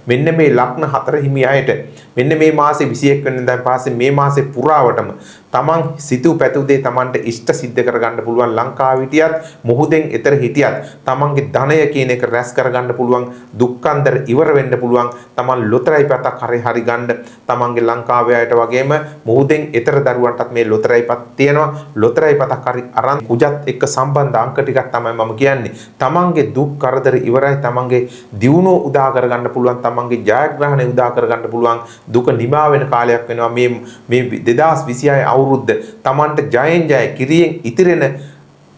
මෙන්න මේ ලග්න 4 හිමි අයට මෙන්න මේ මාසේ 21 වෙනිදා පස්සේ මේ මාසේ පුරාවටම තමන් සිතූ පැතූ දේ තමන්ට ඉෂ්ට සිද්ධ කරගන්න පුළුවන්. ලංකාවේ හිටියත් මුහුදෙන් එතර හිටියත් තමන්ගේ ධනය කියන එක රැස් කරගන්න පුළුවන්. දුක්ඛන්දර ඉවර වෙන්න පුළුවන්. තමන් ලොතරැයි පතක් හරි ගන්න. තමන්ගේ ලංකාවේ අයට වගේම මුහුදෙන් එතර දරුවන්ටත් මේ ලොතරැයි පත් තියෙනවා. ලොතරැයි පතක් හරි අරන් කුජත් එක්ක සම්බන්ධ අංක ටිකක් තමයි මම කියන්නේ. තමන්ගේ දුක් කරදර ඉවරයි. තමන්ගේ දියුණුව උදා කරගන්න පුළුවන්. තමන්ගේ ජයග්‍රහණය උදා කරගන්න පුළුවන්. දුක නිමා වෙන කාලයක් වෙනවා මේ 2026 අවුරුද්ද. තමන්ට ජයෙන් ජය කිරියෙන් ඉතිරෙන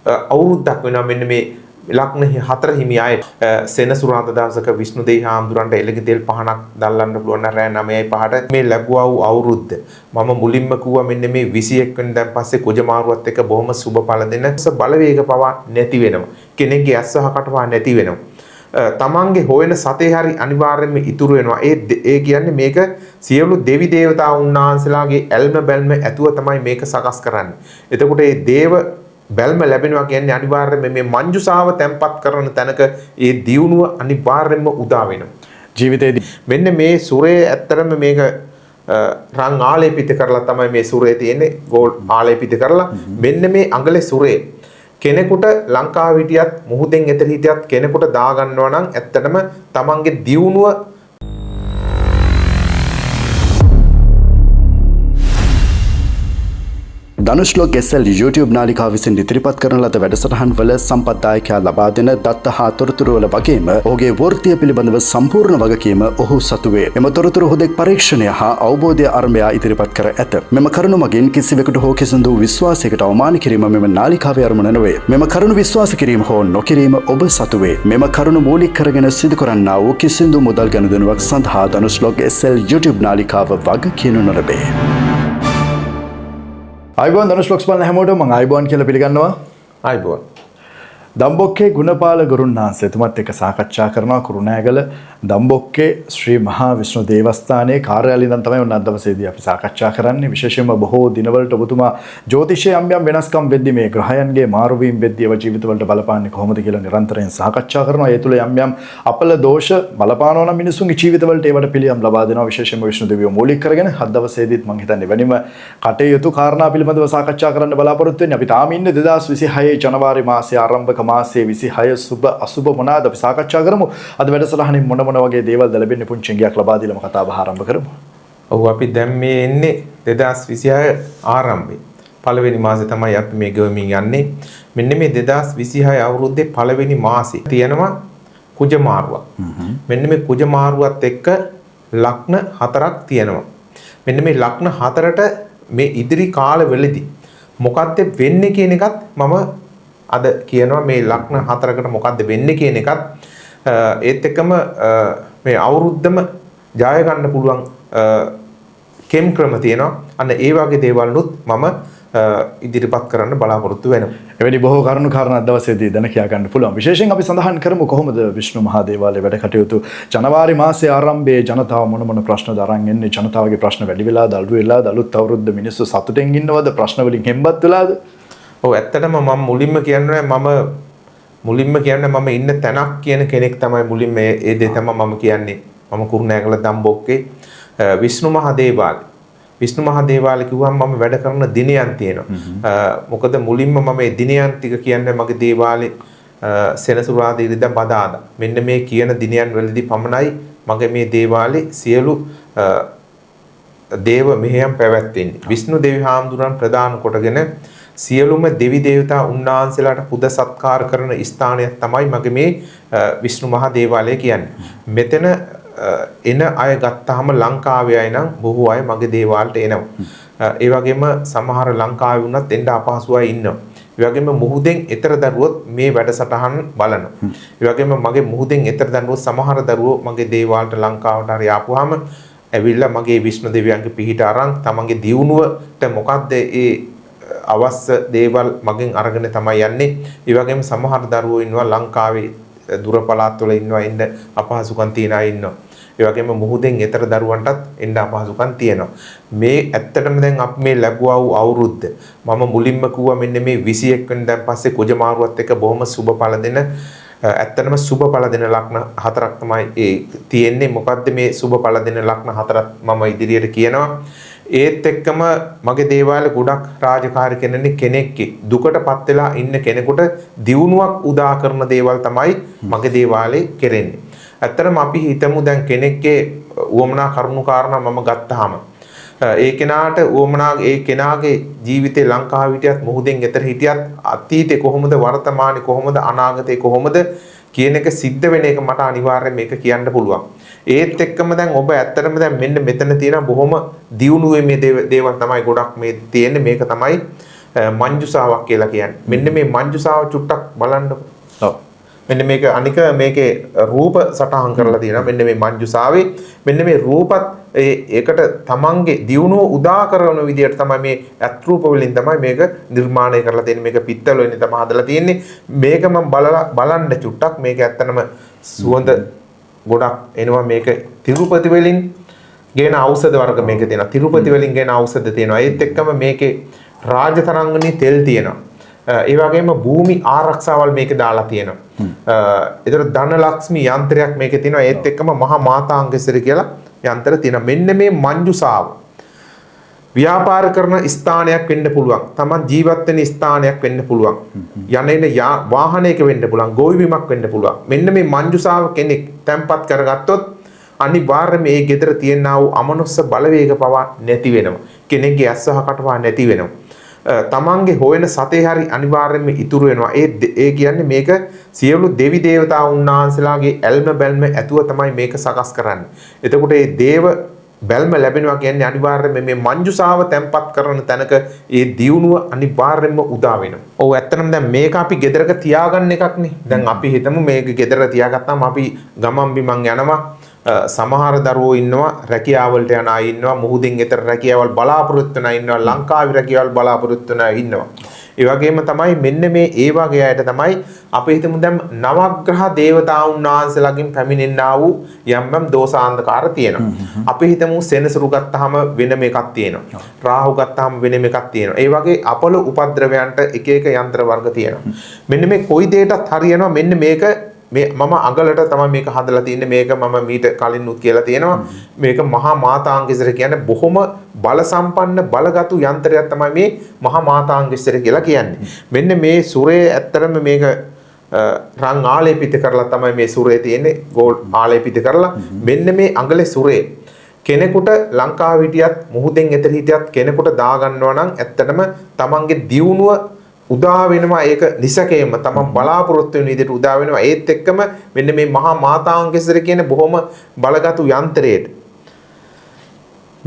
අවුරුද්දක් වෙනවා මෙන්න මේ ලග්න 4 හිමි අය. සෙනසුරාදා දවසක විෂ්ණු දෙවි හාමුදුරන්ට එළඟ තෙල් පහනක් දැල්ලන්න පුළුවන් නම් රෑ 9:05ට මේ ලැබුවා වූ අවුරුද්ද. මම මුලින්ම කිව්වා මෙන්න මේ 21 වෙනිදාන් පස්සේ කුජමාරුවත් එක්ක බොහොම සුබ ඵල දෙන බලවේග පවා නැති වෙනවා. කෙනෙක්ගේ ඇස්වහ කටවා නැති වෙනවා. තමන්ගේ හොයන සතේ හරි අනිවාර්යයෙන්ම ඉතුරු වෙනවා. ඒ කියන්නේ මේක සියලු දෙවි දේවතා උන්වහන්සේලාගේ ඇල්ම බැල්ම ඇතුව තමයි මේක සකස් කරන්නේ. එතකොට මේ දේව බැල්ම ලැබෙනවා කියන්නේ අනිවාර්යයෙන්ම මේ මංජුසාව තැම්පත් කරන තැනක ඒ දියුණුව අනිවාර්යයෙන්ම උදා වෙනවා. ජීවිතේදී මෙන්න මේ සුරේ ඇත්තරම මේක රන් ආලේපිත කරලා තමයි මේ සුරේ තියෙන්නේ. ගෝල්ඩ් ආලේපිත කරලා මෙන්න මේ අඟලේ සුරේ කෙනෙකුට ලංකාවේ හිටියත් මුහුදෙන් එතර හිටියත් කෙනෙකුට දා ගන්නවා නම් ඇත්තටම තමන්ගේ දියුණුව ධනුෂ්ලෝක SL YouTube නාලිකාව විසින් ඉදිරිපත් කරන ලද වැඩසටහන් වල සම්පත්දායකයා ලබා දෙන දත්ත හා තොරතුරු වල වගේම ඔහුගේ වෘත්තිය පිළිබඳව සම්පූර්ණ වගකීම ඔහු සතු වේ. එම තොරතුරු හුදෙක් පරීක්ෂණය හා අවබෝධය අරඹයා ඉදිරිපත් කර ඇත. මෙම කරුණු මගින් කිසිවෙකුට හෝ කිසිදු විශ්වාසයකට අවමාන කිරීම මෙම නාලිකාවේ අරමුණ නොවේ. මෙම කරුණු විශ්වාස කිරීම හෝ නොකිරීම ඔබ සතු වේ. මෙම කරුණු මූලික කරගෙන සිදු කරන්නා වූ කිසිදු මුදල් ගනුදෙනුවක් සඳහා ධනුෂ්ලෝක SL YouTube නාලිකාව වගකීම් නොලබේ. අයිබෝන් ධනුෂ්ලොක්ස් බලන හැමෝටම මම අයිබෝන් කියලා පිළිගන්නවා. අයිබෝන්. දම්බොක්කේ ගුණපාල ගුරුන් වහන්සේ එතුමත් එක්ක සාකච්ඡා කරනවා කුරුණෑගල දම්බොක්කේ ශ්‍රී මහා විෂ්ණු දේවස්ථානයේ කාර්යාලයෙන් ඉඳන් තමයි උන් අද දවසේදී අපි සාකච්ඡා කරන්නේ. විශේෂයෙන්ම බොහෝ දිනවලට ඔබතුමා ජ්‍යොතිෂයේ යම් වෙනස්කම් වෙද්දී මේ ග්‍රහයන්ගේ මාරුවීම් වෙද්දී ඒව ජීවිතවලට බලපාන්නේ කොහොමද කියලා නිරන්තරයෙන් සාකච්ඡා කරනවා. ඒ තුළ යම් අපල දෝෂ බලපානවා නම් මිනිසුන්ගේ ජීවිතවලට ඒවට පිළියම් ලබා දෙනවා. විශේෂයෙන්ම විෂ්ණු දෙවියෝ මූලික කරගෙන අද දවසේදීත් මම හිතන්නේ වෙනිම කටයුතු කාරණා පිළිබඳව සාකච්ඡා කරන්න බලාපොරොත්තු වෙන්නේ. අපි තාම ඉන්නේ 2026 ජනවාරි මාසයේ ආරම්භක මාසයේ 26 සුබ අසුබ මොනවාද අපි සාකච්ඡා කරමු. අද වැඩසටහනින් මොන වගේ දේවල් ලැබෙන්නේ පුංචි ඉඟියක් ලබා දීලාම කතාව ආරම්භ කරමු. ඔව් අපි දැන් මේ එන්නේ 2026 ආරම්භයේ. පළවෙනි මාසේ තමයි අපි මේ ගෙවමින් යන්නේ. මෙන්න මේ 2026 අවුරුද්දේ පළවෙනි මාසේ තියෙනවා කුජ මාරුවක්. මෙන්න මේ කුජ මාරුවත් එක්ක ලග්න 4ක් තියෙනවා. මෙන්න මේ ලග්න 4ට මේ ඉදිරි කාලවලදී මොකක්ද වෙන්නේ කියන එකත් මම අද කියනවා. මේ ලග්න 4කට මොකක්ද වෙන්නේ කියන එකත් ඒත් එක්කම මේ අවුරුද්දම ජය ගන්න පුළුවන් කෙම් ක්‍රම තියෙනවා. අන්න ඒ වගේ දේවල්නුත් මම ඉදිරිපත් කරන්න බලාපොරොත්තු වෙනවා. එවැනි බොහෝ කරුණු කාරණා දවසේදී දැන කියා ගන්න පුළුවන්. විශේෂයෙන් අපි සඳහන් කරමු කොහොමද විෂ්ණු මහා දේවාලයේ වැඩ කටයුතු ජනවාරි මාසයේ ආරම්භයේ ජනතාව මොන ප්‍රශ්නද අරන් එන්නේ? ජනතාවගේ ප්‍රශ්න වැඩි වෙලාද අඩු වෙලාද? අලුත් අවුරුද්ද මිනිස්සු සතුටෙන් ඉන්නවද? ප්‍රශ්න වලින් හෙම්බත් වෙලාද? ඔව් ඇත්තටම මම මුලින්ම කියන්නේ මම ඉන්න තැනක් කියන කෙනෙක් තමයි මුලින්ම ඒ දේ තමයි මම කියන්නේ. මම කුරුණෑගල දම්බොක්කේ විෂ්ණු මහා දේවාලය. විෂ්ණු මහා දේවාලය කිව්වම මම වැඩ කරන දිනයන් තියෙනවා. මොකද මුලින්ම මම මේ දිනයන් ටික කියන්නේ මගේ දේවාලේ සෙනසුරාදා ඉරිදා බදාදා. මෙන්න මේ කියන දිනයන් වලදී පමණයි මගේ මේ දේවාලේ සියලු දේව මෙහෙයම් පැවැත්වෙන්නේ. විෂ්ණු දෙවි හාමුදුරන් ප්‍රදාන කොටගෙන සියලුම දෙවි දේවතා උන්වහන්සේලාට පුද සත්කාර කරන ස්ථානයක් තමයි මගේ මේ විෂ්ණු මහා දේවාලය කියන්නේ. මෙතන එන අය ගත්තාම ලංකාවේ අය නම් බොහෝ අය මගේ දේවාලයට එනවා. ඒ වගේම සමහර ලංකාවේ වුණත් එන්න අපහසු අය ඉන්නවා. ඒ වගේම මුහුදෙන් එතර දරුවොත් මේ වැඩසටහන් බලනවා. ඒ වගේම මගේ මුහුදෙන් එතර දරුවෝ සමහර දරුවෝ මගේ දේවාලයට ලංකාවට හරි ආපුවාම ඇවිල්ලා මගේ විෂ්ණු දෙවියන්ගේ පිහිට අරන් තමන්ගේ දියුණුවට මොකද්ද ඒ අවශ්‍ය දේවල් මගෙන් අරගෙන තමයි යන්නේ. ඒ වගේම සමහර දරුවෝ ඉන්නවා ලංකාවේ දුර පළාත්වල ඉන්නවා එන්න අපහසුකම් තියන අය ඉන්නවා. ඒ වගේම මුහුදෙන් එතර දරුවන්ටත් එන්න අපහසුකම් තියෙනවා. මේ ඇත්තටම දැන් අපි මේ ලැබුවා වූ අවුරුද්ද මම මුලින්ම කිව්වා මෙන්න මේ 21 වෙනිදාන් පස්සේ කුජ මාරුවත් එක්ක බොහොම සුබ ඵල දෙන ඇත්තටම සුබ ඵල දෙන ලග්න හතරක් තමයි ඒ තියෙන්නේ. මොකද්ද මේ සුබ ඵල දෙන ලග්න හතරක් මම ඉදිරියට කියනවා. ඒත් එක්කම මගේ දේවාලේ ගොඩක් රාජකාරී කෙනෙක් කෙනෙක්ගේ දුකටපත් වෙලා ඉන්න කෙනෙකුට දියුණුවක් උදා කරන දේවල් තමයි මගේ දේවාලේ කෙරෙන්නේ. ඇත්තටම අපි හිතමු දැන් කෙනෙක්ගේ උවමනා කරුණු කාරණා මම ගත්තාම ඒ කෙනාට උවමනා ඒ කෙනාගේ ජීවිතේ ලංකාවේ හිටියත් මුහුදෙන් එතර හිටියත් අතීතේ කොහොමද වර්තමානයේ කොහොමද අනාගතේ කොහොමද කියන එක සිද්ධ වෙන එක මට අනිවාර්යයෙන් මේක කියන්න පුළුවන්. ඒත් එක්කම දැන් ඔබ ඇත්තටම දැන් මෙන්න මෙතන තියෙන බොහොම දියුණුවේ මේ දේවල් තමයි ගොඩක් මේ තියෙන්නේ. මේක තමයි මංජුසාවක් කියලා කියන්නේ. මෙන්න මේ මංජුසාව චුට්ටක් බලන්න. ඔව්. මෙන්න මේක අනික මේකේ රූප සටහන් කරලා තියෙනවා. මෙන්න මේ මංජුසාවේ මෙන්න මේ රූපත් ඒකට තමන්ගේ දියුණුව උදා කරන විදියට තමයි මේ ඇත් රූප වලින් තමයි මේක නිර්මාණය කරලා තියෙන්නේ. මේක පිත්තල වෙන්නේ තමයි හදලා තියෙන්නේ. මේක මම බලන්න චුට්ටක් මේක ඇත්තනම සුවඳ ගොඩක් එනවා. මේක තිරුපති වලින් ගේන ඖෂධ වර්ග මේක තියෙනවා. තිරුපති වලින් ගේන ඖෂධ තියෙනවා. ඒත් එක්කම මේකේ රාජතරංගනී තෙල් තියෙනවා. ඒ වගේම භූමි ආරක්ෂාවල් මේකේ දාලා තියෙනවා. ඒතර ධනලක්ෂ්මී යන්ත්‍රයක් මේකේ තියෙනවා. ඒත් එක්කම මහා මාතාංගේශ්වරි කියලා යන්ත්‍ර තියෙනවා. මෙන්න මේ මංජුසාව ව්‍යාපාර කරන ස්ථානයක් වෙන්න පුළුවන්. Taman ජීවත් වෙන ස්ථානයක් වෙන්න පුළුවන්. යන්නේ වාහනයක වෙන්න පුළුවන්. ගොවිබිමක් වෙන්න පුළුවන්. මෙන්න මේ මංජුසාව කෙනෙක් තැම්පත් කරගත්තොත් අනිවාර්යයෙන්ම මේ ගෙදර තියෙනා වූ අමනුෂ්‍ය බලවේග පවා නැති වෙනවා. කෙනෙක්ගේ ඇස්වහ කටවා නැති වෙනවා. තමන්ගේ හොයන සතේ හරි අනිවාර්යයෙන්ම ඉතුරු වෙනවා. ඒ කියන්නේ මේක සියලු දෙවි දේවතා උන්වහන්සේලාගේ ඇල්ම බැල්ම ඇතුව තමයි මේක සකස් කරන්නේ. එතකොට මේ දේව බැල්ම ලැබෙනවා කියන්නේ අනිවාර්යයෙන්ම මේ මංජුසාව තැම්පත් කරන තැනක ඒ දියුණුව අනිවාර්යයෙන්ම උදා වෙනවා. ඔව් ඇත්තටම දැන් මේක අපි ගෙදරක තියාගන්න එකක් නේ. දැන් අපි හිතමු මේක ගෙදර තියාගත්තාම අපි ගමන් බිමන් යනවා. සමහර දරුවෝ ඉන්නවා රැකියාවලට යන අය ඉන්නවා. මුහුදින් එතර රැකියාවල් බලාපොරොත්තු වෙන අය ඉන්නවා. ලංකාවේ රැකියාවල් බලාපොරොත්තු වෙන අය ඉන්නවා. ඒ වගේම තමයි මෙන්න මේ ඒ වගේ අයට තමයි අපි හිතමු දැන් නවග්‍රහ දේවතාවුන් වහන්සේලාගෙන් පැමිණෙන්නා වූ යම් දෝෂාන්ධකාර තියෙනවා. අපි හිතමු සෙනසුරු ගත්තාම වෙනම එකක් තියෙනවා. රාහු ගත්තාම වෙනම එකක් තියෙනවා. ඒ වගේ අපල උපද්‍රවයන්ට එක එක යන්ත්‍ර වර්ග තියෙනවා. මෙන්න මේ කොයි දෙයකටත් හරියනවා. මෙන්න මේක මේ මම අගලට තමයි මේක හදලා තින්නේ. මේක මම මීට කලින් උත් කියලා තියෙනවා. මේක මහා මාතාංගේශ්වර කියන්නේ බොහොම බල සම්පන්න බලගතු යන්ත්‍රයක් තමයි මේ මහා මාතාංගේශ්වර කියලා කියන්නේ. මෙන්න මේ සුරේ ඇත්තරම මේක රන් ආලේපිත කරලා තමයි මේ සුරේ තියෙන්නේ. ගෝල්ඩ් ආලේපිත කරලා මෙන්න මේ අඟලේ සුරේ කෙනෙකුට ලංකාව හිටියත් මුහුදෙන් එතර හිටියත් කෙනෙකුට දා ගන්නවා නම් ඇත්තටම තමන්ගේ දියුණුව උදා වෙනවා. ඒක නිසකේම තමන් බලාපොරොත්තු වෙන විදිහට උදා වෙනවා. ඒත් එක්කම මෙන්න මේ මහා මාතාංගේශ්වර කියන බොහොම බලගතු යන්ත්‍රයේට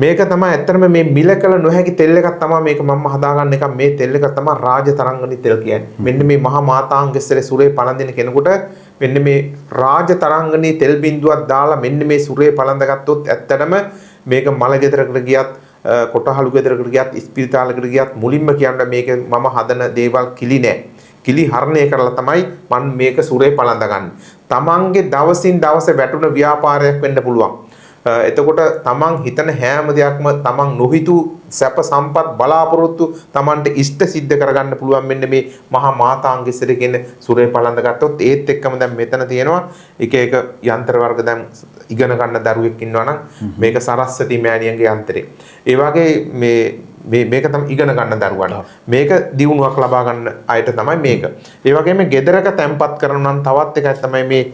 මේක තමයි ඇත්තටම මේ මිලකල නොහැකි තෙල් එකක් තමයි මේක මම හදාගන්න එක. මේ තෙල් එක තමයි රාජතරංගනී තෙල් කියන්නේ. මෙන්න මේ මහා මාතාංගේශ්වර සුරේ පළඳින කෙනෙකුට මෙන්න මේ රාජතරංගනී තෙල් බිඳුවක් දාලා මෙන්න මේ සුරේ පළඳගත්තොත් ඇත්තටම මේක මල ගෙදරකට ගියත් කොටහළු ගෙදරකට ගියත් ස්පිරිතාලයකට ගියත් මුලින්ම කියන්නේ මේක මම හදන දේවල් කිලි නෑ. කිලි හරණය කරලා තමයි මම මේක සුරේ පළඳගන්නේ. තමන්ගේ දවසින් දවස වැටුණ ව්‍යාපාරයක් වෙන්න පුළුවන්. එතකොට තමන් හිතන හැම දෙයක්ම තමන් නොහිතු සැප සම්පත් බලාපොරොත්තු තමන්ට ඉෂ්ට සිද්ධ කරගන්න පුළුවන්. මෙන්න මේ මහා මාතාංගේශ්වර කියන සුරේ පළඳ ගත්තොත් ඒත් එක්කම දැන් මෙතන තියෙනවා එක එක යන්ත්‍ර වර්ග දැන් ඉගෙන ගන්න දරුවෙක් ඉන්නවා නම් මේක සරස්වති මෑණියන්ගේ යන්ත්‍රේ. ඒ වගේ මේක තමයි ඉගෙන ගන්න දරුවන්ට. මේක දියුණුවක් ලබා ගන්න අයට තමයි මේක. ඒ වගේම ගෙදරක තැම්පත් කරනවා නම් තවත් එකක් තමයි මේ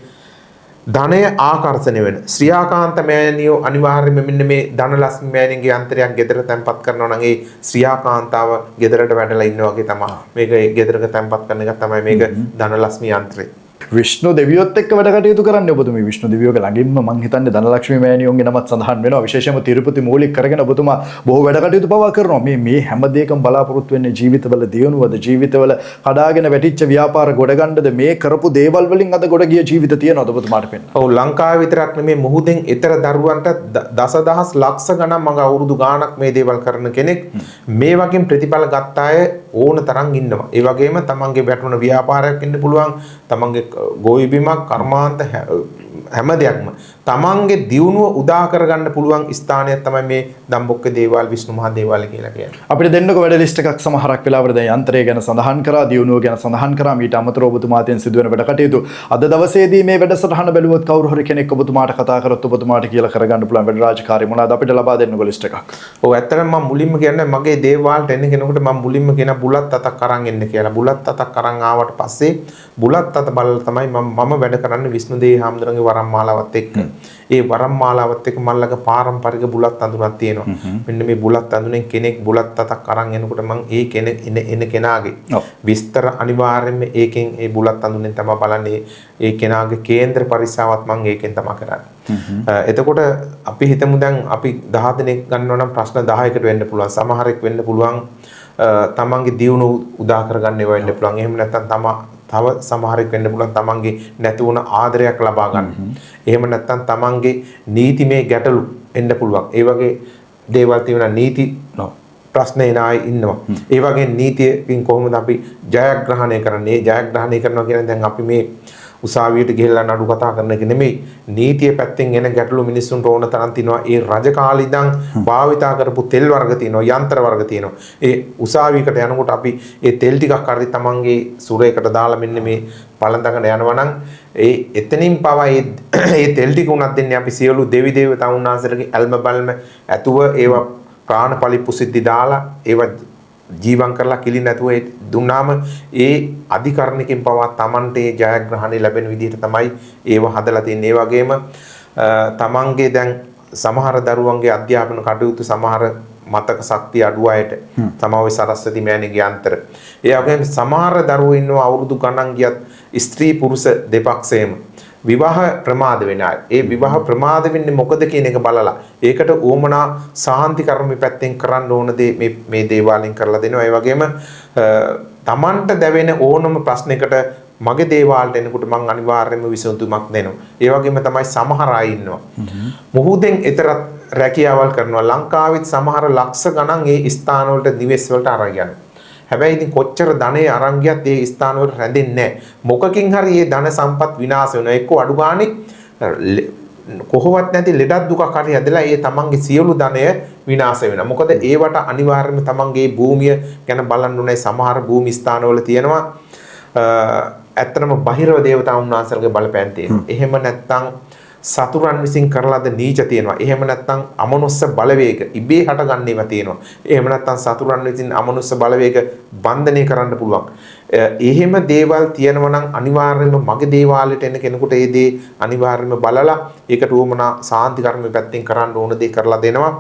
ධනය ආකර්ෂණය වෙන ශ්‍රියාකාන්ත මෑණියෝ අනිවාර්යයෙන්ම මෙන්න මේ ධනලක්ෂ්මී මෑණියන්ගේ යන්ත්‍රයක් ගෙදර තැම්පත් කරනවා නම් ඒ ශ්‍රියාකාන්තාව ගෙදරට වැඩලා ඉන්නවා වගේ තමයි. මේක ගෙදරක තැම්පත් කරන එක තමයි මේක ධනලක්ෂ්මී යන්ත්‍රය. විෂ්ණු දෙවියොත් එක්ක වැඩ කටයුතු කරන්න ඔබතුමී. විෂ්ණු දෙවියෝගේ ළඟින්ම මං හිතන්නේ ධනලක්ෂ්මී මෑණියෝන්ගේ නමත් සඳහන් වෙනවා. විශේෂයෙන්ම තිරුපති මූලික කරගෙන ඔබතුමා බොහෝ වැඩ කටයුතු පවා කරනවා. මේ හැම දෙයකම බලාපොරොත්තු වෙන්නේ ජීවිතවල දියුණුවද, ජීවිතවල කඩාගෙන වැටිච්ච ව්‍යාපාර ගොඩගන්නද, මේ කරපු දේවල් වලින් අද ගොඩ ගිය ජීවිත තියෙනවද ඔබතුමාට පෙන්න? ඔව් ලංකාවේ විතරක් නෙමෙයි මුහුදෙන් ඊතර දරුවන්ට දසදහස් ලක්ෂ ගණන් මග අවුරුදු ගාණක් මේ දේවල් කරන කෙනෙක් මේ වගේ ප්‍රතිඵල ගත්ත අය ඕන තරම් ඉන්නවා. ඒ වගේම තමන්ගේ වැටුණ ව්‍යාපාරයක් ඉන්න පුළුවන්. තමන්ගේ ගොවිබිමක් කර්මාන්ත හැම දෙයක්ම තමන්ගේ දියුණුව උදා කරගන්න පුළුවන් ස්ථානයක් තමයි මේ දම්බොක්ක දේවාල විෂ්ණු මහා දේවාලය කියලා කියන්නේ. අපිට දෙන්නක වැඩ ලිස්ට් එකක් සමහරක් වෙලාවට දැන් යන්ත්‍රය ගැන සඳහන් කරා, දියුණුව ගැන සඳහන් කරා, ඊට අමතරව ඔබතුමාගෙන් සිදුවෙන වැඩ කටයුතු. අද දවසේදී මේ වැඩසටහන බැලුවොත් කවුරු හරි කෙනෙක් ඔබතුමාට කතා කරොත් ඔබතුමාට කියලා කරගන්න පුළුවන් වැඩ රාජකාරී මොනවාද අපිට ලබා දෙන්නක ලිස්ට් එකක්. ඔව් ඇත්තටම මම මුලින්ම කියන්නේ මගේ දේවාලට එන්න කෙනෙකුට මම මුලින්ම කියන බුලත් අතක් අරන් එන්න කියලා. බුලත් අතක් අරන් ආවට පස්සේ බුලත් අත බලලා තමයි මම වැඩ කරන්නේ විෂ්ණුදේව හාමුදුරන්ගේ වරම් මාලාවත් එක්ක. ඒ වරම් මාලාවත් එක්ක මල්ලක පාරම්පරික බුලත් අඳුනක් තියෙනවා. මෙන්න මේ බුලත් අඳුනෙන් කෙනෙක් බුලත් අතක් අරන් එනකොට මම ඒ කෙනෙක් එන කෙනාගේ විස්තර අනිවාර්යයෙන්ම ඒකෙන් ඒ බුලත් අඳුනෙන් තමයි බලන්නේ. ඒ කෙනාගේ කේන්ද්‍ර පරිසාවත් මම ඒකෙන් තමයි කරන්නේ. එතකොට අපි හිතමු දැන් අපි 10 දෙනෙක් ගන්නවා නම් ප්‍රශ්න 10කට වෙන්න පුළුවන්. සමහරෙක් වෙන්න පුළුවන් තමන්ගේ දියුණුව උදා කරගන්න ඒවා වෙන්න පුළුවන්. එහෙම නැත්නම් තව සමහරෙක් වෙන්න පුළුවන් තමන්ගේ නැති වුණ ආදරයක් ලබා ගන්න. එහෙම නැත්නම් තමන්ගේ නීතිමය ගැටලු එන්න පුළුවන්. ඒ වගේ දේවල් තියෙනවා. නීති ප්‍රශ්න එන අය ඉන්නවා. ඒ වගේ නීතියකින් කොහොමද අපි ජයග්‍රහණය කරන්නේ? ඒ ජයග්‍රහණය කරනවා කියන්නේ දැන් අපි මේ උසාවියට ගිහිල්ලා නඩු කතා කරන එක නෙමෙයි. නීතිය පැත්තෙන් එන ගැටලු මිනිස්සුන්ට ඕන තරම් තියෙනවා. ඒ රජ කාලේ ඉඳන් භාවිතා කරපු තෙල් වර්ග තියෙනවා, යන්ත්‍ර වර්ග තියෙනවා. ඒ උසාවියකට යනකොට අපි ඒ තෙල් ටිකක් හරි තමන්ගේ සුරේකට දාලා මෙන්න මේ පළඳගෙන යනවා නම් ඒ එතනින් පවා ඒ තෙල් ටික උනත් දෙන්නේ අපි සියලු දෙවි දේවතාවුන් වහන්සේලාගේ ඇල්ම බල්ම ඇතුව ඒවා ප්‍රාණපලි පුසිද්ධි දාලා ඒවා ජීවන් කරලා කිලි නැතුව දුන්නාම ඒ අධිකරණකින් පවා Tamante ජයග්‍රහණය ලැබෙන විදිහට තමයි ඒව හදලා තියෙන්නේ. ඒ වගේම තමන්ගේ දැන් සමහර දරුවන්ගේ අධ්‍යාපන කටයුතු සමහර මතක ශක්තිය අඩු අයට තමයි සරස්වති මෑණිගේ අන්තර. ඒ වගේම සමහර දරුවෝ ඉන්නවා අවුරුදු ගණන් ගියත් ස්ත්‍රී පුරුෂ දෙපක්ෂයේම විවාහ ප්‍රමාද වෙන අය. ඒ විවාහ ප්‍රමාද වෙන්නේ මොකද කියන එක බලලා ඒකට ඕමනා සාන්ති කර්ම පැත්තෙන් කරන්න ඕන දේ මේ දේවාලෙන් කරලා දෙනවා. ඒ වගේම තමන්ට දැවෙන ඕනම ප්‍රශ්නයකට මගේ දේවාලට එනකොට මම අනිවාර්යයෙන්ම විසඳුමක් දෙනවා. ඒ වගේම තමයි සමහර අය ඉන්නවා. මුහුදෙන් එතරම් රැකියාවල් කරනවා. ලංකාවෙත් සමහර ලක්ෂ ගණන් ඒ ස්ථාන වලට නිවෙස් වලට අරන් යනවා. හැබැයි ඉතින් කොච්චර ධනෙ අරන් ගියත් ඒ ස්ථාන වල රැඳෙන්නේ නැහැ. මොකකින් හරි මේ ධන සම්පත් විනාශ වෙනවා. එක්ක අඩු ගානේ කොහොමවත් නැති ලෙඩක් දුකක් හරි හැදලා ඒ තමන්ගේ සියලු ධනය විනාශ වෙනවා. මොකද ඒවට අනිවාර්යයෙන්ම තමන්ගේ භූමිය ගැන බලන්න ඕනේ. සමහර භූමි ස්ථානවල තියෙනවා ඇත්තටම බහිරව දේවතාවුන් වහන්සේලාගේ බලපෑම් තියෙනවා. එහෙම නැත්නම් සතුරන් විසින් කරලාද නීච තියෙනවා. එහෙම නැත්නම් අමනුස්ස බලවේග ඉබේ හටගන්නේවා තියෙනවා. එහෙම නැත්නම් සතුරන් විසින් අමනුස්ස බලවේග බන්ධනය කරන්න පුළුවන්. එහෙම දේවල් තියෙනවා නම් අනිවාර්යයෙන්ම මගේ දේවාලයට එන කෙනෙකුට ඒ දේ අනිවාර්යයෙන්ම බලලා ඒකට උවමනා සාන්ති කර්ම පැත්තෙන් කරන්න ඕන දේ කරලා දෙනවා.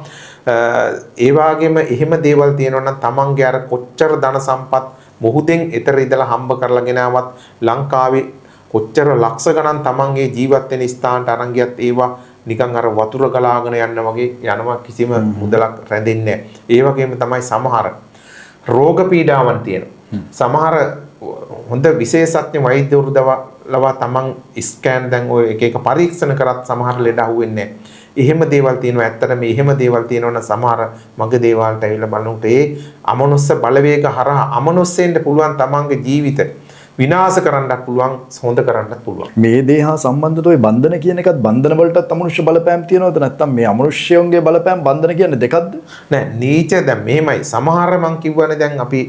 ඒ වගේම එහෙම දේවල් තියෙනවා නම් තමන්ගේ අර කොච්චර ධන සම්පත් මොහොතෙන් ඊතර ඉඳලා හම්බ කරලා ගෙනාවත් ලංකාවේ කොච්චර ලක්ෂ ගණන් තමන්ගේ ජීවත් වෙන ස්ථානට අරන් ගියත් ඒවා නිකන් අර වතුර ගලාගෙන යන්න වගේ යනවා. කිසිම මුදලක් රැඳෙන්නේ නැහැ. ඒ වගේම තමයි සමහර රෝග පීඩාවන් තියෙනවා. සමහර හොඳ විශේෂඥ වෛද්‍යවරු දවලා තමන් ස්කෑන් දැන් ඔය එක පරීක්ෂණ කරත් සමහර ලෙඩ අහුවෙන්නේ නැහැ. එහෙම දේවල් තියෙනවා. ඇත්තටම එහෙම දේවල් තියෙනවනම් සමහර මගේ දේවල්ට ඇවිල්ලා බලනකොට ඒ අමනුස්ස බලවේග හරහා අමනුස්සෙන්ට පුළුවන් තමන්ගේ ජීවිත විනාශ කරන්නත් පුළුවන්, හොඳ කරන්නත් පුළුවන්. මේ දේ හා සම්බන්ධව ඔය බන්ධන කියන එකත් බන්ධන වලටත් අමනුෂ්‍ය බලපෑම් තියෙනවද නැත්නම් මේ අමනුෂ්‍යයන්ගේ බලපෑම් බන්ධන කියන්නේ දෙකක්ද? නෑ නීච දැන් මෙහෙමයි. සමහර මං කිව්වනේ දැන් අපි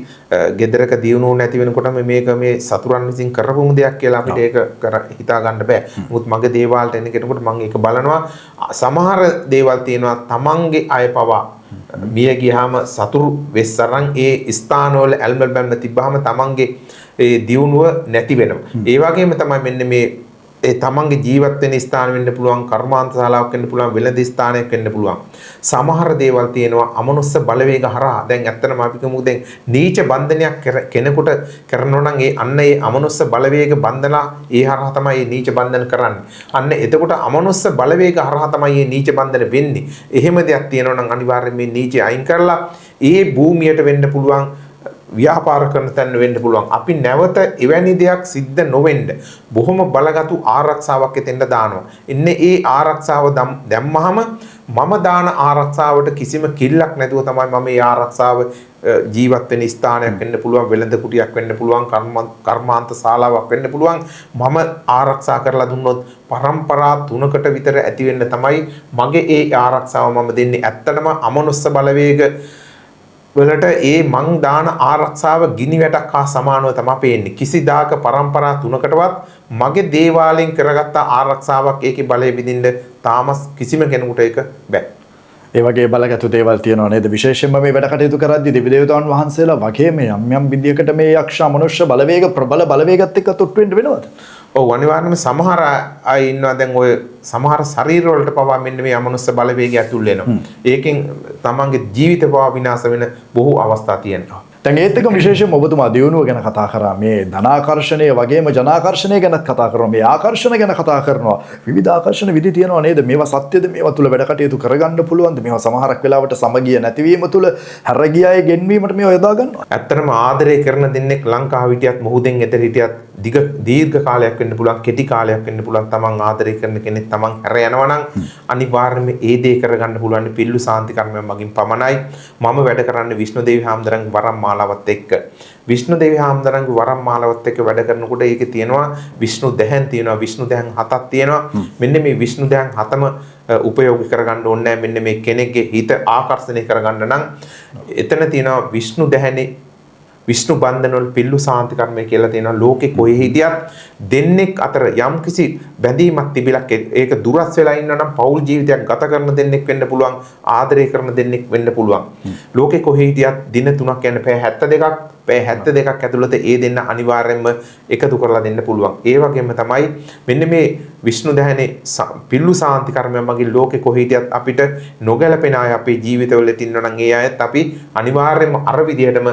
ගෙදරක දියුණුව නැති වෙනකොට මේක මේ සතුරන් විසින් කරපුමු දෙයක් කියලා අපිට ඒක හිතා ගන්න බෑ. මුත් මගේ දේවාලට එන කෙනෙකුට මං ඒක බලනවා. සමහර දේවල් තියෙනවා තමන්ගේ අය පවා මිය ගියාම සතුරු වෙස්සරන් ඒ ස්ථානවල ඇල්මල් බැන්න තිබ්බහම තමන්ගේ ඒ දියුණුව නැති වෙනවා. ඒ වගේම තමයි මෙන්න මේ ඒ තමන්ගේ ජීවත් වෙන ස්ථාන වෙන්න පුළුවන්, කර්මාන්ත ශාලාවක් වෙන්න පුළුවන්, වෙළඳ ස්ථානයක් වෙන්න පුළුවන්. සමහර දේවල් තියෙනවා අමනුස්ස බලවේග හරහා. දැන් ඇත්තටම අපි කියමු දැන් නීච බන්ධනයක් කෙනෙකුට කරනවා නම් ඒ අන්න ඒ අමනුස්ස බලවේග බන්ධනා ඒ හරහා තමයි මේ නීච බන්ධන කරන්නේ. අන්න එතකොට අමනුස්ස බලවේග හරහා තමයි මේ නීච බන්ධන වෙන්නේ. එහෙම දෙයක් තියෙනවා නම් අනිවාර්යයෙන් මේ නීචය අයින් කරලා ඒ භූමියට වෙන්න පුළුවන් ව්‍යාපාර කරන තැන වෙන්න පුළුවන්. අපි නැවත එවැනි දෙයක් සිද්ධ නොවෙන්න බොහොම බලගතු ආරක්ෂාවක් එතෙන්ට දානවා. ඉන්නේ ඒ ආරක්ෂාව දැම්මහම මම දාන ආරක්ෂාවට කිසිම කිල්ලක් නැතුව තමයි මම මේ ආරක්ෂාව ජීවත් වෙන ස්ථානයක් වෙන්න පුළුවන්, වෙළඳ කුටියක් වෙන්න පුළුවන්, කර්මාන්ත ශාලාවක් වෙන්න පුළුවන්. මම ආරක්ෂා කරලා දුන්නොත් පරම්පරා 3කට විතර ඇති වෙන්න තමයි මගේ ඒ ආරක්ෂාව මම දෙන්නේ. ඇත්තටම අමනුස්ස බලවේග වලට ඒ මං දාන ආරක්ෂාව ගිනි වැටක් හා සමානව තමයි පේන්නේ. කිසිදාක පරම්පරා 3කටවත් මගේ දේවාලෙන් කරගත්ත ආරක්ෂාවක් ඒකේ බලය විඳින්න තාම කිසිම කෙනෙකුට ඒක බෑ. ඒ වගේ බලගත්තු දේවල් තියෙනවා නේද? විශේෂයෙන්ම මේ වැඩ කටයුතු කරද්දී දෙවි දේවතාවුන් වහන්සේලා වගේ මේ යම් විදියකට මේ යක්ෂ මනුෂ්‍ය බලවේග ප්‍රබල බලවේගත් එක්ක තොට්ටු වෙන්න වෙනවද? ඔව් අනිවාර්යයෙන්ම සමහර අය ඉන්නවා දැන් ඔය සමහර ශරීර වලට පවා මෙන්න මේ අමනුස්ස බලවේගය ඇතුල් වෙනවා. ඒකෙන් තමන්ගේ ජීවිත පවා විනාශ වෙන බොහෝ අවස්ථා තියෙනවා. දැන් ඒත් එක විශේෂයෙන්ම ඔබතුමා දියුණුව ගැන කතා කරා. මේ ධනාකර්ෂණය වගේම ජනාකර්ෂණය ගැනත් කතා කරනවා. මේ ආකර්ෂණ ගැන කතා කරනවා. විවිධ ආකර්ෂණ විදි තියෙනවා නේද? මේවා සත්‍යද? මේවා තුල වැඩ කටයුතු කරගන්න පුළුවන්ද? මේවා සමහරක් වෙලාවට සමගිය නැතිවීම තුල හැරගියායේ ගෙන්වීමට මේවා යොදා ගන්නවා. ඇත්තටම ආදරය කරන දෙන්නෙක් ලංකාව හිටියත් මොහොතෙන් එතර හිටියත් දීර්ඝ කාලයක් වෙන්න පුළුවන්, කෙටි කාලයක් වෙන්න පුළුවන්. තමන් ආදරය කරන කෙනෙක් තමන් හැර යනවා නම් අනිවාර්යයෙන්ම ඒ දේ කරගන්න පුළුවන් පිල්ලු සාන්ති කර්මයන් මගින් පමණයි. මම වැඩ කරන්නේ විෂ්ණුදේවි හාමුදුරන්ගේ වරම් මාලාවත් එක්ක. විෂ්ණුදේවි හාමුදුරන්ගේ වරම් මාලාවත් එක්ක වැඩ කරනකොට ඒකේ තියෙනවා විෂ්ණු දැහන් තියෙනවා, විෂ්ණු දැහන් 7ක් තියෙනවා. මෙන්න මේ විෂ්ණු දැහන් 7ම උපයෝගී කරගන්න ඕනේ නැහැ. මෙන්න මේ කෙනෙක්ගේ හිත ආකර්ෂණය කරගන්න නම් එතන තියෙනවා විෂ්ණු දැහනේ විෂ්ණු බන්ධනවල පිල්ලු සාන්ති කර්මය කියලා තියෙනවා. ලෝකේ කොහේ හිටියත් දෙන්නෙක් අතර යම්කිසි බැඳීමක් තිබිලා ඒක දුරස් වෙලා ඉන්නවා නම් පෞල් ජීවිතයක් ගත කරන දෙන්නෙක් වෙන්න පුළුවන්, ආදරය කරන දෙන්නෙක් වෙන්න පුළුවන්. ලෝකේ කොහේ හිටියත් දින 3ක් යන පැය 72ක් පැය 72ක් ඇතුළත ඒ දෙන්න අනිවාර්යයෙන්ම එකතු කරලා දෙන්න පුළුවන්. ඒ වගේම තමයි මෙන්න මේ විෂ්ණු දැහනේ පිල්ලු සාන්ති කර්මය මගින් ලෝකේ කොහේ හිටියත් අපිට නොගැලපෙන අය අපේ ජීවිතවලට ඉන්නවා නම් ඒ අයත් අපි අනිවාර්යයෙන්ම අර විදිහටම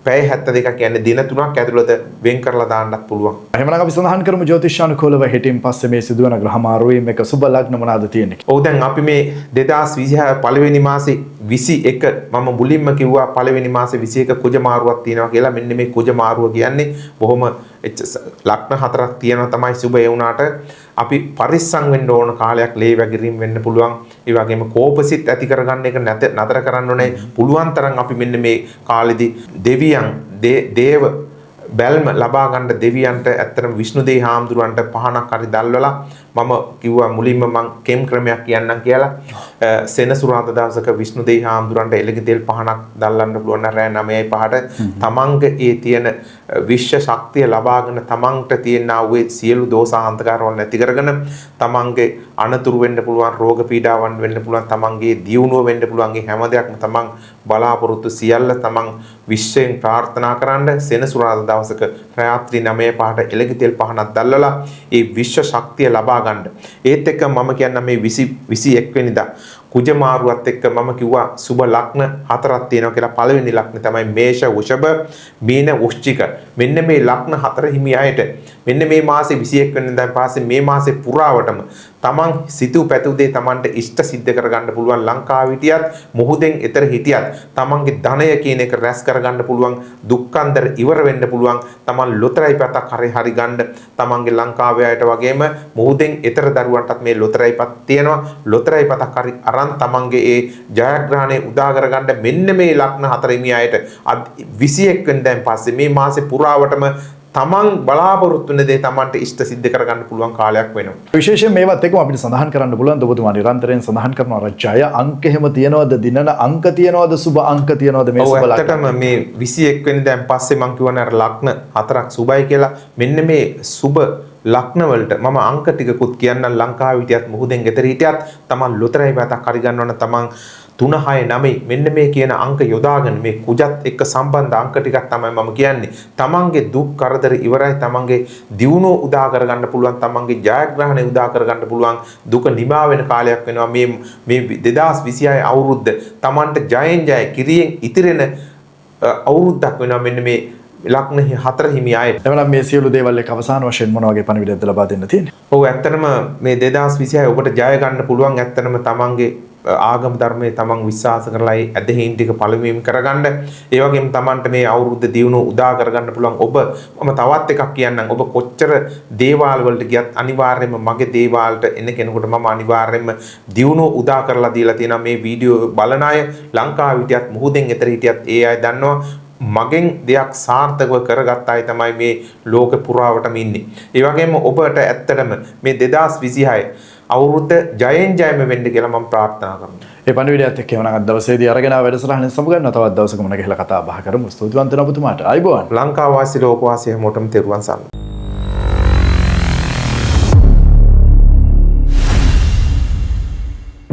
පැය 72ක් කියන්නේ දින 3ක් ඇතුළත වෙන් කරලා දාන්නත් පුළුවන්. එහෙමනම් අපි සඳහන් කරමු ජ්‍යොතිෂානුකූලව හිටින් පස්සේ මේ සිදුවන ග්‍රහ මාරුවේ මේක සුබ ලග්න මොනවාද තියෙන්නේ? ඔව් දැන් අපි මේ 2026 පළවෙනි මාසේ 21 මම මුලින්ම කිව්වා පළවෙනි මාසේ 21 කුජ මාරුවක් තියෙනවා කියලා. මෙන්න මේ කුජ මාරුව කියන්නේ බොහොම ලග්න 4ක් තියෙනවා තමයි සුබ ඒ වුණාට අපි පරිස්සම් වෙන්න ඕන කාලයක් ලේ වැගිරීම වෙන්න පුළුවන්. ඒ වගේම කෝපසිත ඇති කරගන්න එක නතර කරන්න ඕනේ. පුළුවන් තරම් අපි මෙන්න මේ කාලෙදි දෙවියන් දේව බැල්ම ලබා ගන්න දෙවියන්ට ඇත්තටම විෂ්ණුදේව හාමුදුරන්ට පහනක් හරි දැල්වලා මම කිව්වා මුලින්ම මං කෙම් ක්‍රමයක් කියන්නම් කියලා. සෙනසුරාදා දවසක විෂ්ණුදේව හාමුදුරන්ට එළඟ තෙල් පහනක් දැල්ලන්න පුළුවන් රෑ 9:05ට තමන්ගේ ඒ තියෙන විශ්ව ශක්තිය ලබාගෙන තමන්ට තියෙන ආවේ සියලු දෝෂාන්තකාරවල් නැති කරගෙන තමන්ගේ අනතුරු වෙන්න පුළුවන්, රෝග පීඩාවන් වෙන්න පුළුවන්, තමන්ගේ දියුණුව වෙන්න පුළුවන්, හැම දෙයක්ම තමන් බලාපොරොත්තු සියල්ල තමන් විශ්වයෙන් ප්‍රාර්ථනා කරන්න සෙනසුරාදා දවසක රාත්‍රී 9:05ට එළඟ තෙල් පහනක් දැල්වලා ඒ විශ්ව ශක්තිය ලබා ගන්න. ඒත් එක්ක මම කියන්න මේ 21 වෙනිදා කුජ මාරුවත් එක්ක මම කිව්වා සුබ ලග්න 4ක් තියෙනවා කියලා. පළවෙනි ලග්නේ තමයි මේෂ, වෘෂභ, මීන, වෘශ්චික. මෙන්න මේ ලග්න 4 හිමි අයට මෙන්න මේ මාසේ 21 වෙනිදාන් පස්සේ මේ මාසේ පුරාවටම තමන් සිතූ පැතූ දේ තමන්ට ඉෂ්ට සිද්ධ කරගන්න පුළුවන්. ලංකාව හිටියත් මොහොතෙන් එතර හිටියත් තමන්ගේ ධනය කියන එක රැස් කරගන්න පුළුවන්. දුක්ඛන්දර ඉවර වෙන්න පුළුවන්. තමන් ලොතරැයි පතක් හරි ගන්න. තමන්ගේ ලංකාවේ අයට වගේම මොහොතෙන් එතර දරුවන්ටත් මේ ලොතරැයි පත් තියෙනවා. ලොතරැයි පතක් හරි අරන් තමන්ගේ ඒ ජයග්‍රහණය උදා කරගන්න මෙන්න මේ ලග්න 4 හිමි අයට 21 වෙනිදාන් පස්සේ මේ මාසේ පුරාවටම තමන් බලාපොරොත්තු වෙන දේ තමන්ට ඉෂ්ට සිද්ධ කරගන්න පුළුවන් කාලයක් වෙනවා. විශේෂයෙන් මේවත් එක්කම අපිට සඳහන් කරන්න පුළුවන් ඔබතුමා නිරන්තරයෙන් සඳහන් කරනවා ජය අංක එහෙම තියනවද, දිනන අංක තියනවද, සුබ අංක තියනවද මේ සුබ ලග්න? ඇත්තටම මේ 21 වෙනිදාන් පස්සේ මම කියවන අර ලග්න 4ක් සුබයි කියලා. මෙන්න මේ සුබ ලග්න වලට මම අංක ටිකකුත් කියන්නම්. ලංකාවේ හිටියත් මොහොතෙන් ගෙදර හිටියත් තමන් ලොතරැයි පැතක් හරි ගන්නවන තමන් 3 6 9 මෙන්න මේ කියන අංක යොදාගෙන මේ කුජත් එක්ක සම්බන්ධ අංක ටිකක් තමයි මම කියන්නේ. තමන්ගේ දුක් කරදර ඉවරයි, තමන්ගේ දියුණුව උදා කරගන්න පුළුවන්, තමන්ගේ ජයග්‍රහණය උදා කරගන්න පුළුවන්. දුක නිමා වෙන කාලයක් වෙනවා මේ 2026 අවුරුද්ද. තමන්ට ජයෙන් ජය කිරියෙන් ඉතිරෙන අවුරුද්දක් වෙනවා මෙන්න මේ ලග්න 4 හිමි අයට. එවනම් මේ සියලු දේවල් එක්ක අවසාන වශයෙන් මොන වගේ පණිවිඩයක්ද ලබා දෙන්න තියෙන්නේ? ඔව් ඇත්තටම මේ 2026 ඔබට ජය ගන්න පුළුවන්. ඇත්තටම තමන්ගේ ආගම ධර්මයේ තමන් විශ්වාස කරලා ඒ ඇදහිීම් ටික පළමුවෙන් කරගන්න. ඒ වගේම තමන්ට මේ අවුරුද්ද දියුණුව උදා කරගන්න පුළුවන්. මම තවත් එකක් කියන්නම්. ඔබ කොච්චර දේවාල වලට ගියත් අනිවාර්යයෙන්ම මගේ දේවාලට එන කෙනෙකුට මම අනිවාර්යයෙන්ම දියුණුව උදා කරලා දීලා තියෙනවා. මේ වීඩියෝ බලන අය ලංකාවේ හිටියත් මුහුදෙන් එතර හිටියත් ඒ අය දන්නවා මගෙන් දෙයක් සාර්ථකව කරගත්ත අය තමයි මේ ලෝක පුරාවටම ඉන්නේ. ඒ වගේම ඔබට ඇත්තටම මේ 2026 අවුරුද්ද ජයෙන් ජයම වෙන්න කියලා මම ප්‍රාර්ථනා කරනවා. ඒ පණිවිඩයත් එක්ක එවනම් අද දවසේදී අරගෙන වැඩසටහනෙන් සමුගන්න තවත් දවසක මොන ගහලා කතා බහ කරමු. ස්තුතිවන්ත වෙනවා ඔබතුමාට. ආයිබෝවන්. ලංකාව වාසී ලෝක වාසී හැමෝටම තෙරුවන් සරණයි.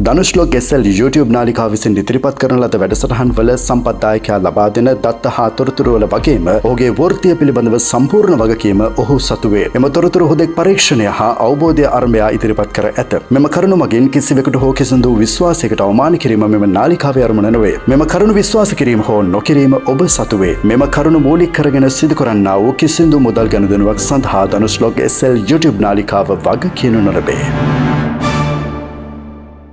ධනුෂ්ලෝක SL YouTube නාලිකාව විසින් ඉදිරිපත් කරන ලද වැඩසටහන් වල සම්පත්දායකයා ලබා දෙන දත්ත හා තොරතුරු වල වගේම ඔහුගේ වෘත්තිය පිළිබඳව සම්පූර්ණ වගකීම ඔහු සතු වේ. එම තොරතුරු හුදෙක් පරීක්ෂණය හා අවබෝධය අරඹයා ඉදිරිපත් කර ඇත. මෙම කරුණු මගින් කිසිවෙකුට හෝ කිසිදු විශ්වාසයකට අවමාන කිරීම මෙම නාලිකාවේ අරමුණ නොවේ. මෙම කරුණු විශ්වාස කිරීම හෝ නොකිරීම ඔබ සතු වේ. මෙම කරුණු මූලික කරගෙන සිදු කරන්නා වූ කිසිදු මුදල් ගනුදෙනුවක් සඳහා ධනුෂ්ලෝක SL YouTube නාලිකාව වගකීම් නොලබේ.